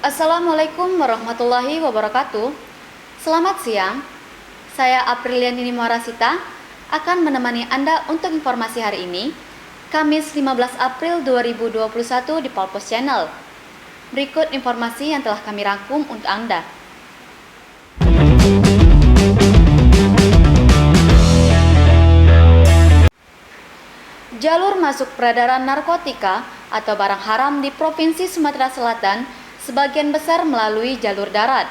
Assalamualaikum warahmatullahi wabarakatuh. Selamat siang. Saya Apriliani Morasita akan menemani Anda untuk informasi hari ini, Kamis 15 April 2021 di Polpos Channel. Berikut informasi yang telah kami rangkum untuk Anda. Jalur masuk peredaran narkotika atau barang haram di Provinsi Sumatera Selatan sebagian besar melalui jalur darat.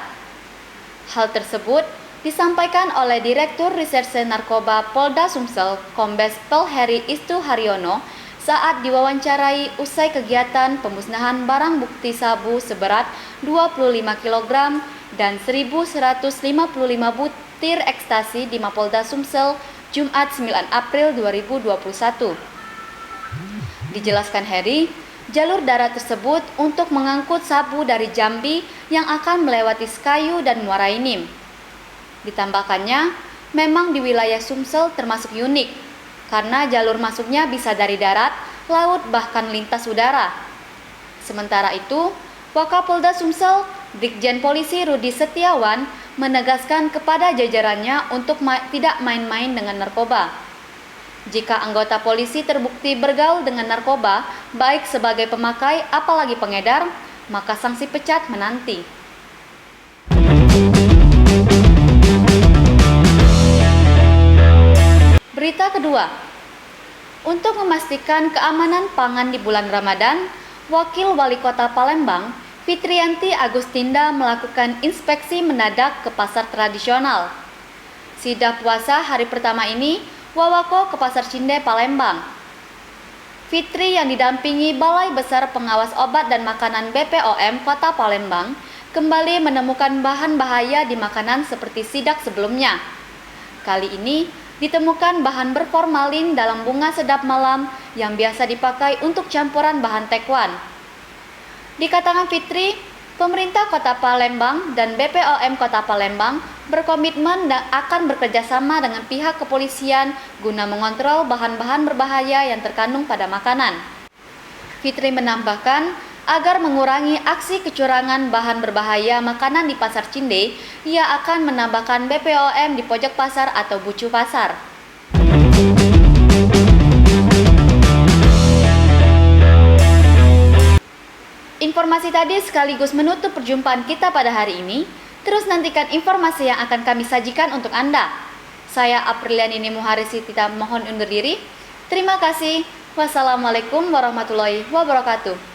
Hal tersebut disampaikan oleh Direktur Reserse Narkoba Polda Sumsel, Kombes Pol Heri Istu Haryono saat diwawancarai usai kegiatan pemusnahan barang bukti sabu seberat 25 kg dan 1.155 butir ekstasi di Mapolda Sumsel Jumat 9 April 2021. Dijelaskan Heri, jalur darat tersebut untuk mengangkut sabu dari Jambi yang akan melewati Sekayu dan Muara Enim. Ditambahkannya, memang di wilayah Sumsel termasuk unik, karena jalur masuknya bisa dari darat, laut, bahkan lintas udara. Sementara itu, Wakapolda Sumsel, Brigjen Polisi Rudi Setiawan, menegaskan kepada jajarannya untuk tidak main-main dengan narkoba. Jika anggota polisi terbukti bergaul dengan narkoba, baik sebagai pemakai apalagi pengedar, maka sanksi pecat menanti. Berita kedua, untuk memastikan keamanan pangan di bulan Ramadan, Wakil Wali Kota Palembang, Fitriyanti Agustinda melakukan inspeksi mendadak ke pasar tradisional. Sidah puasa hari pertama ini, Wawako ke Pasar Cinde Palembang. Fitri yang didampingi Balai Besar Pengawas Obat dan Makanan BPOM Kota Palembang kembali menemukan bahan bahaya di makanan seperti sidak sebelumnya. Kali ini ditemukan bahan berformalin dalam bunga sedap malam yang biasa dipakai untuk campuran bahan tekwan. Dikatakan Fitri, pemerintah Kota Palembang dan BPOM Kota Palembang berkomitmen dan akan bekerjasama dengan pihak kepolisian guna mengontrol bahan-bahan berbahaya yang terkandung pada makanan. Fitri menambahkan, agar mengurangi aksi kecurangan bahan berbahaya makanan di Pasar Cinde, ia akan menambahkan BPOM di pojok pasar atau bucu pasar. Informasi tadi sekaligus menutup perjumpaan kita pada hari ini. Terus nantikan informasi yang akan kami sajikan untuk Anda. Saya Apriliani Moharisita mohon undur diri. Terima kasih. Wassalamualaikum warahmatullahi wabarakatuh.